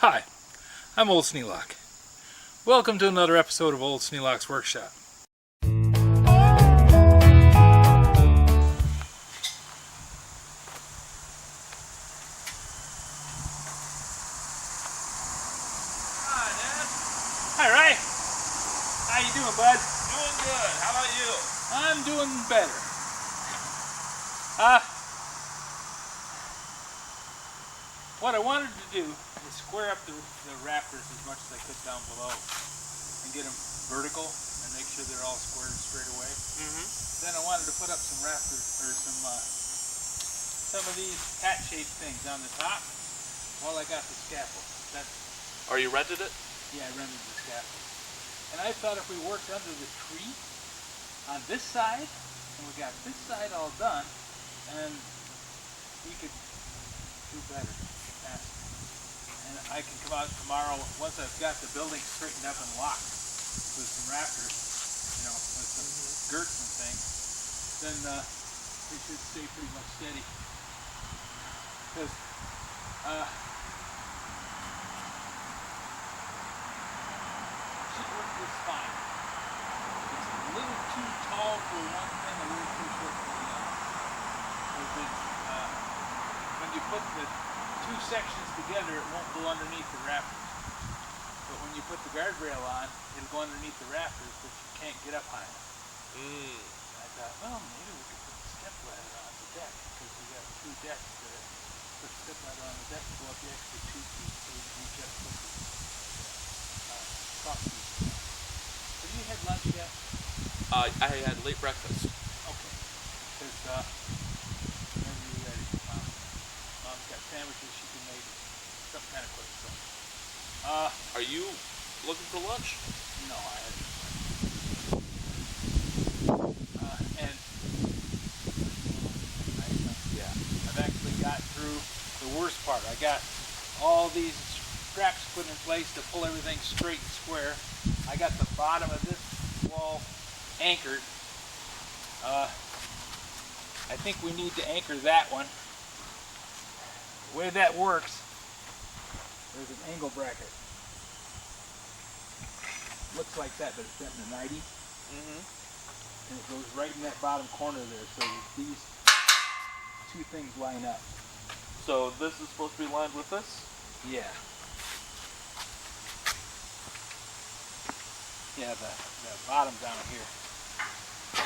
Hi, I'm Old Sneelock. Welcome to another episode of Old Sneelock's Workshop. Hi, Dad. Hi, Ray. How you doing, bud? Doing good. How about you? I'm doing better. What I wanted to do is square up the rafters as much as I could down below and get them vertical and make sure they're all squared straight away. Then I wanted to put up some rafters or some of these hat-shaped things on the top while I got the scaffold. Are you rented it? Yeah, I rented the scaffold. And I thought if we worked under the tree on this side and we got this side all done, and we could do better. And I can come out tomorrow once I've got the building straightened up and locked with some rafters, with some gerts and things. Then it should stay pretty much steady. Because should work just fine. It's a little too tall for one thing, a little too short for the other. When you put the two sections together, it won't go underneath the rafters. But when you put the guardrail on, it'll go underneath the rafters, but you can't get up high enough. And I thought, well, maybe we could put the step ladder on the deck, because we got two decks there. Put the step ladder on the deck, go up the extra 2 feet so we can reach up to the cross seat. Have you had lunch yet? I had late breakfast. Okay. Because whenever you're ready, Mom's got sandwiches she can make, something kind of quick. So. Are you looking for lunch? No, I haven't. I've actually got through the worst part. I got all these straps put in place to pull everything straight and square. I got the bottom of this wall anchored. I think we need to anchor that one. The way that works, there's an angle bracket. Looks like that, but it's set in a 90. And it goes right in that bottom corner there, so that these two things line up. So this is supposed to be lined with this? Yeah. Yeah, the bottom down here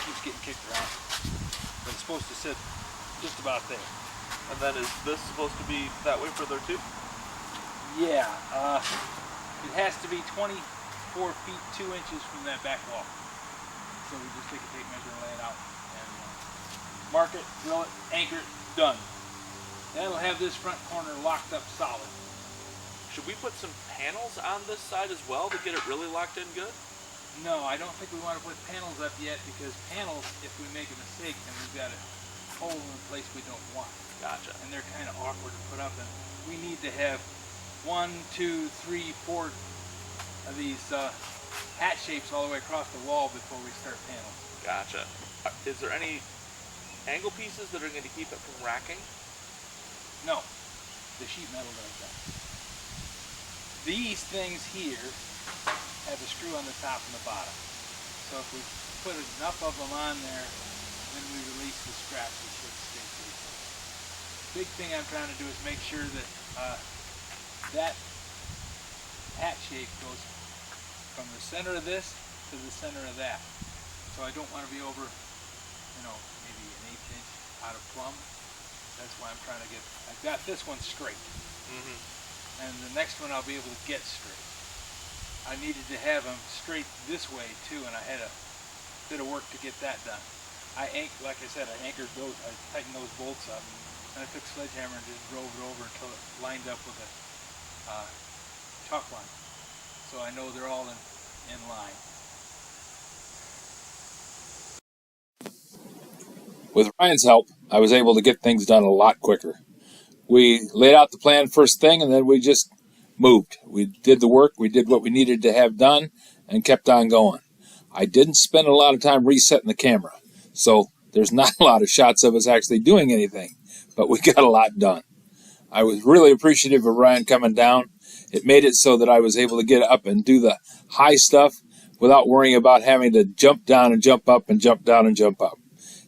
keeps getting kicked around. But it's supposed to sit just about there. And then is this supposed to be that way for there too? Yeah. It has to be 24 feet 2 inches from that back wall. So we just take a tape measure and lay it out. And mark it, drill it, anchor it, done. That'll have this front corner locked up solid. Should we put some panels on this side as well to get it really locked in good? No, I don't think we want to put panels up yet, because panels, if we make a mistake, then we've got a hole in a place we don't want. Gotcha. And they're kind of awkward to put up, and we need to have 1, 2, 3, 4 of these hat shapes all the way across the wall before we start panels. Gotcha. Is there any angle pieces that are going to keep it from racking? No, the sheet metal does that. These things here have a screw on the top and the bottom. So if we put enough of them on there, then we release the straps, it should stay pretty close. Big thing I'm trying to do is make sure that that hat shape goes from the center of this to the center of that. So I don't want to be over, maybe an 1/8 inch out of plumb. That's why I'm trying to get, I've got this one straight. And the next one I'll be able to get straight. I needed to have them straight this way too, and I had a bit of work to get that done. Like I said, I anchored those, I tightened those bolts up, and I took a sledgehammer and just drove it over until it lined up with a chalk line. So I know they're all in line. With Ryan's help, I was able to get things done a lot quicker. We laid out the plan first thing, and then we just moved. We did the work, we did what we needed to have done, and kept on going. I didn't spend a lot of time resetting the camera, so there's not a lot of shots of us actually doing anything, but we got a lot done. I was really appreciative of Ryan coming down. It made it so that I was able to get up and do the high stuff without worrying about having to jump down and jump up and jump down and jump up.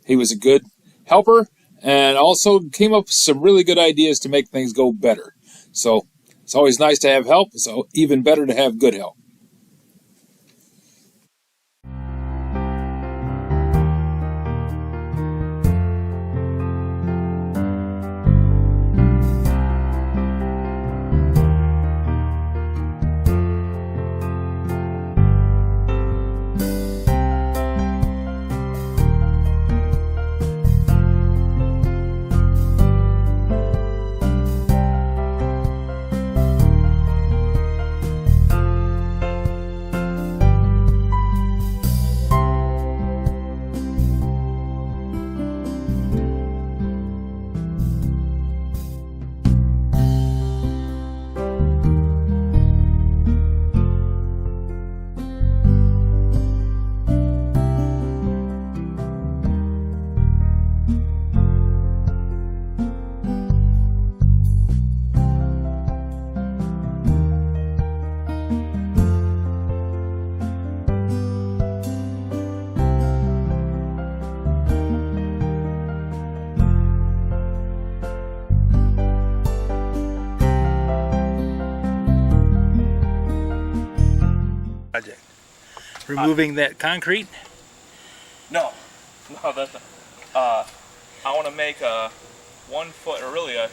He was a good helper and also came up with some really good ideas to make things go better. So it's always nice to have help. It's even better to have good help. Project. Removing that concrete? No, that's not. I want to make a 1 foot, or really a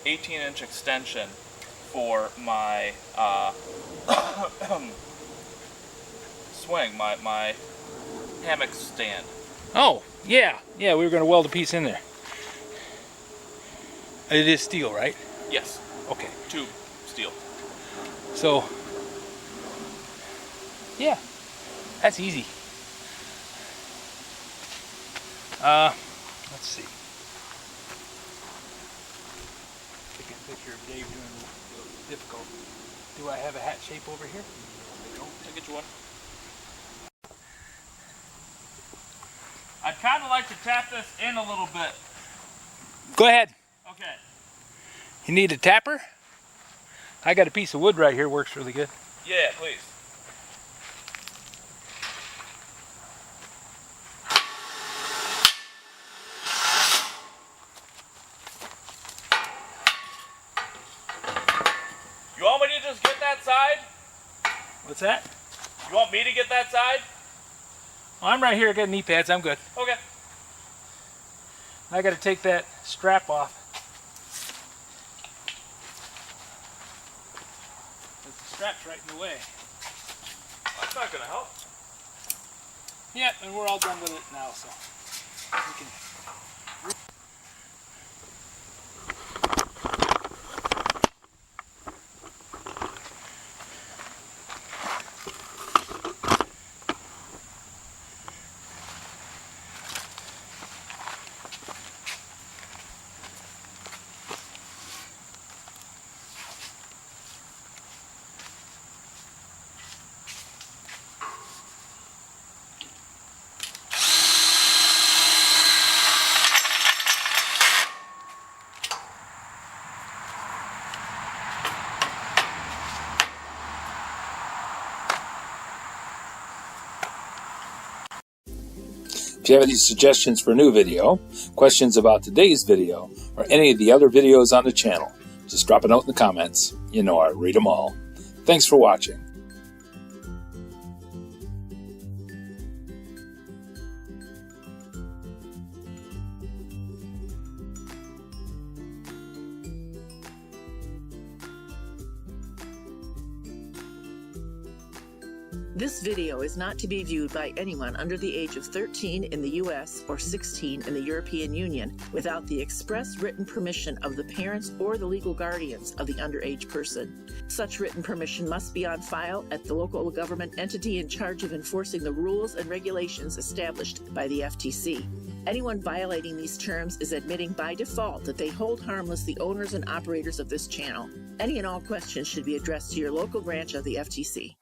18-inch extension for my swing, my hammock stand. Oh, yeah. Yeah, we were going to weld a piece in there. It is steel, right? Yes. Okay. Tube steel. So, yeah, that's easy. Let's see. Take a picture of Dave doing the difficult. Do I have a hat shape over here? I'll get you one. I'd kind of like to tap this in a little bit. Go ahead. Okay. You need a tapper? I got a piece of wood right here, works really good. Yeah, please. You want me to just get that side? What's that? You want me to get that side? Oh, I'm right here, I got knee pads, I'm good. Okay. I got to take that strap off. The strap's right in the way. That's not going to help. Yeah, and we're all done with it now, so we can. If you have any suggestions for a new video, questions about today's video, or any of the other videos on the channel, just drop a note in the comments. You know I read them all. Thanks for watching. This video is not to be viewed by anyone under the age of 13 in the U.S. or 16 in the European Union without the express written permission of the parents or the legal guardians of the underage person. Such written permission must be on file at the local government entity in charge of enforcing the rules and regulations established by the FTC. Anyone violating these terms is admitting by default that they hold harmless the owners and operators of this channel. Any and all questions should be addressed to your local branch of the FTC.